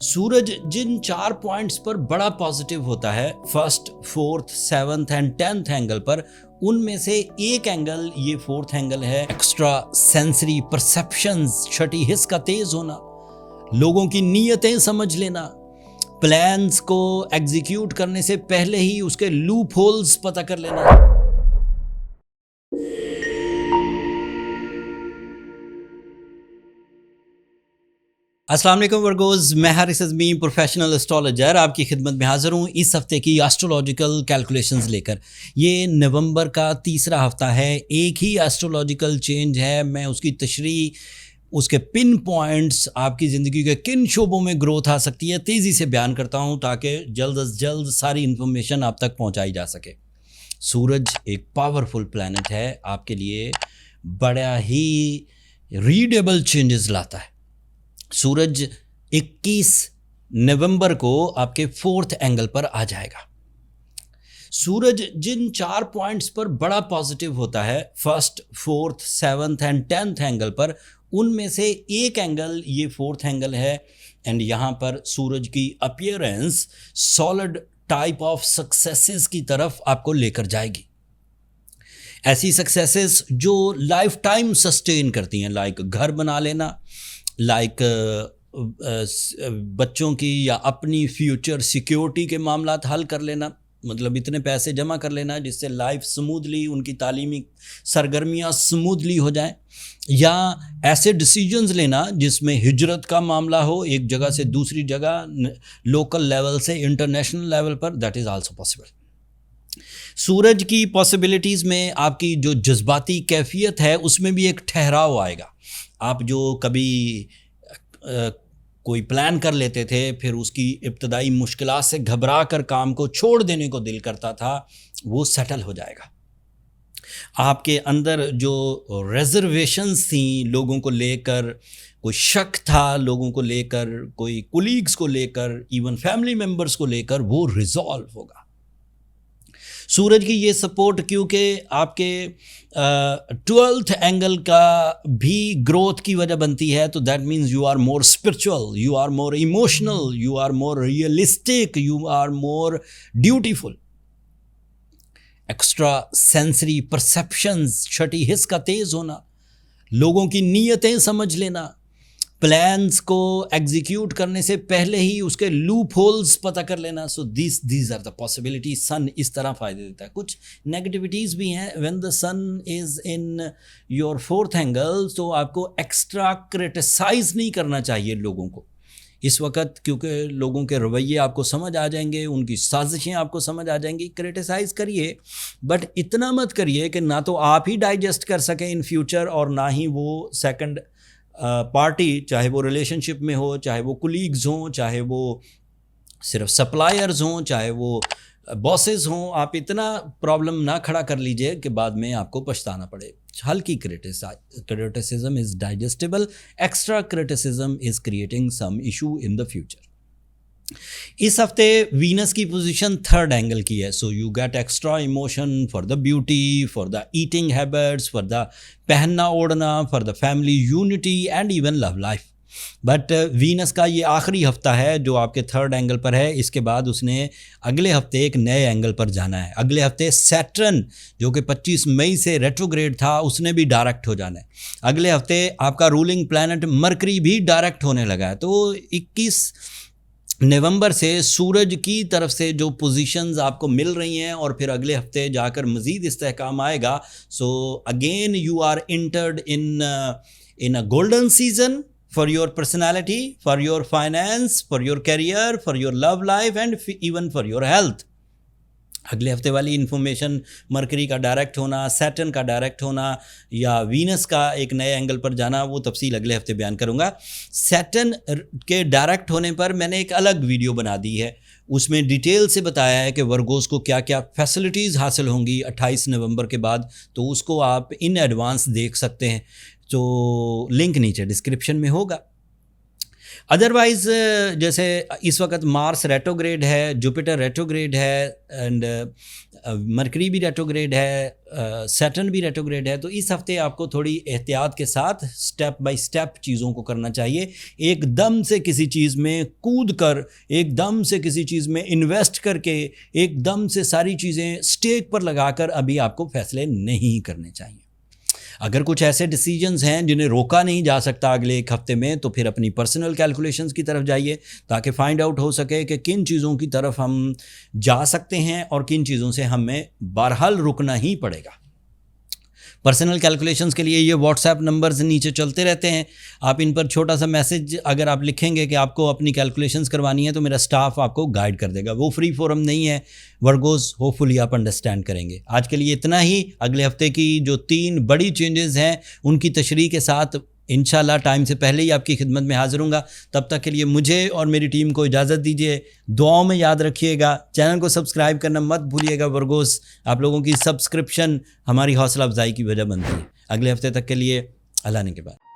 सूरज जिन 4 points पर बड़ा positive होता है, first, fourth, seventh and 10th angle पर, उनमें से एक एंगल, ये 4th एंगल है, एक्स्ट्रा सेंसरी परसेप्शंस, छठी हिस्स का तेज होना, लोगों की नीयतें समझ लेना, प्लान्स को एग्जीक्यूट करने से पहले ही उसके लूप होल्स पता कर लेना। अस्सलाम वालेकुम वर्गोज़, मैं हारिस अज़मी प्रोफेशनल एस्ट्रोलॉजर आपकी खिदमत में हाज़िर हूँ इस हफ्ते की एस्ट्रोलॉजिकल कैलकुलेशंस लेकर। ये नवंबर का तीसरा हफ्ता है, एक ही एस्ट्रोलॉजिकल चेंज है। मैं उसकी तशरीह, उसके पिन पॉइंट्स, आपकी ज़िंदगी के किन शोबों में ग्रोथ आ सकती है, तेज़ी से बयान करता हूँ ताकि जल्द अज जल्द सारी इन्फॉर्मेशन आप तक पहुँचाई जा सके। सूरज एक पावरफुल प्लैनेट है, आपके लिए बड़ा ही रीडेबल चेंजेस लाता है। सूरज 21 नवंबर को आपके 4th एंगल पर आ जाएगा। सूरज जिन 4 पॉइंट्स पर बड़ा पॉजिटिव होता है, first, fourth, seventh and 10th angle पर, उनमें से एक एंगल, ये 4th एंगल है। एंड यहाँ पर सूरज की appearance solid type of successes की तरफ आपको लेकर जाएगी। ऐसी सक्सेसेस जो लाइफ टाइम सस्टेन करती हैं, लाइक घर बना लेना, लाइक बच्चों की या अपनी फ्यूचर सिक्योरिटी के मामलात हल कर लेना, मतलब इतने पैसे जमा कर लेना जिससे लाइफ स्मूथली, उनकी तालीमी सरगर्मियाँ स्मूथली हो जाएं, या ऐसे डिसीजंस लेना जिसमें हिजरत का मामला हो एक जगह से दूसरी जगह, लोकल लेवल से इंटरनेशनल लेवल पर, दैट इज़ आल्सो पॉसिबल। सूरज की पॉसिबिलिटीज़ में आपकी जो जज्बाती कैफियत है उसमें भी एक ठहराव आएगा। आप जो कभी कोई प्लान कर लेते थे, फिर उसकी इब्तदाई मुश्किलात से घबरा कर काम को छोड़ देने को दिल करता था, वो सेटल हो जाएगा। आपके अंदर जो रिजर्वेशंस थी लोगों को लेकर, कोई शक था लोगों को लेकर, कोई कुलीग्स को लेकर, इवन फैमिली मेम्बर्स को लेकर, वो रिजॉल्व होगा। सूरज की ये सपोर्ट क्योंकि आपके 12th एंगल का भी ग्रोथ की वजह बनती है, तो that means you are more spiritual, you are more emotional, you are more realistic, you are more dutiful. Extra sensory perceptions, छठी हिस्स का तेज होना, लोगों की नीयतें समझ लेना, प्लान्स को एग्जीक्यूट करने से पहले ही उसके लूप होल्स पता कर लेना। So these are the possibility. Sun इस तरह फ़ायदे देता है। कुछ नेगेटिविटीज़ भी हैं। When the sun is in your 4th angle, तो आपको एक्स्ट्रा क्रिटिसाइज़ नहीं करना चाहिए लोगों को इस वक्त, क्योंकि लोगों के रवैये आपको समझ आ जाएंगे, उनकी साजिशें आपको समझ आ जाएंगी। क्रिटिसाइज़ करिए, बट इतना मत करिए कि ना तो आप ही डाइजेस्ट कर सकें इन फ्यूचर, और ना ही वो सेकंड पार्टी, चाहे वो रिलेशनशिप में हो, चाहे वो कुलीग्स हों, चाहे वो सिर्फ सप्लायर्स हों, चाहे वो बॉसेस हों, आप इतना प्रॉब्लम ना खड़ा कर लीजिए कि बाद में आपको पछताना पड़े। हल्की criticism is digestible, extra criticism is creating some issue in the future. इस हफ्ते वीनस की पोजीशन 3rd एंगल की है, so you get extra emotion for the beauty, for the eating habits, for the पहनना ओढ़ना, for the family unity and even love life. But Venus का ये आखिरी हफ्ता है जो आपके 3rd एंगल पर है। इसके बाद उसने अगले हफ्ते एक नए एंगल पर जाना है। अगले हफ्ते सैटर्न, जो कि 25 मई से रेट्रोग्रेड था, उसने भी डायरेक्ट हो जाना है। अगले हफ्ते आपका रूलिंग प्लैनेट मरकरी भी डायरेक्ट होने लगा है। तो 21 नवंबर से सूरज की तरफ से जो पोजीशंस आपको मिल रही हैं, और फिर अगले हफ्ते जाकर मज़ीद इस्तेहकाम आएगा। So again you are entered in a golden season for your personality, for your finance, for your career, for your love life and even for your health. अगले हफ्ते वाली इन्फॉर्मेशन, मरकरी का डायरेक्ट होना, सैटर्न का direct होना, या Venus का एक नए एंगल पर जाना, वो तफसील अगले हफ्ते बयान करूँगा। सैटर्न के डायरेक्ट होने पर मैंने एक अलग वीडियो बना दी है, उसमें डिटेल से बताया है कि वर्गोस को क्या क्या फैसिलिटीज़ हासिल होंगी 28 नवंबर के बाद, तो उसको आप इन एडवांस देख सकते हैं। तो लिंक नीचे डिस्क्रिप्शन में होगा। अदरवाइज जैसे इस वक्त मार्स रेट्रोग्रेड है, जुपिटर रेट्रोग्रेड है, एंड मरकरी भी रेट्रोग्रेड है, सैटर्न भी रेट्रोग्रेड है। तो इस हफ्ते आपको थोड़ी एहतियात के साथ स्टेप बाय स्टेप चीज़ों को करना चाहिए। एकदम से किसी चीज़ में कूद कर, एकदम से किसी चीज़ में इन्वेस्ट करके, एकदम से सारी चीज़ें स्टेक पर लगाकर अभी आपको फैसले नहीं करने चाहिए। अगर कुछ ऐसे डिसीजंस हैं जिन्हें रोका नहीं जा सकता अगले एक हफ्ते में, तो फिर अपनी पर्सनल कैलकुलेशंस की तरफ जाइए ताकि फाइंड आउट हो सके कि किन चीज़ों की तरफ हम जा सकते हैं और किन चीज़ों से हमें बहरहाल रुकना ही पड़ेगा। पर्सनल कैलकुलेशंस के लिए ये व्हाट्सएप नंबर्स नीचे चलते रहते हैं, आप इन पर छोटा सा मैसेज अगर आप लिखेंगे कि आपको अपनी कैलकुलेशंस करवानी है, तो मेरा स्टाफ आपको गाइड कर देगा। वो फ्री फोरम नहीं है वर्गोस, होपफुली आप अंडरस्टैंड करेंगे। आज के लिए इतना ही। अगले हफ्ते की जो 3 बड़ी चेंजेस हैं उनकी तशरीह के साथ इंशाल्लाह टाइम से पहले ही आपकी खिदमत में हाजिर हूँगा। तब तक के लिए मुझे और मेरी टीम को इजाज़त दीजिए। दुआओं में याद रखिएगा, चैनल को सब्सक्राइब करना मत भूलिएगा। वर्गोस, आप लोगों की सब्सक्रिप्शन हमारी हौसला अफजाई की वजह बनती है। अगले हफ्ते तक के लिए अल्लाह ने के बाद।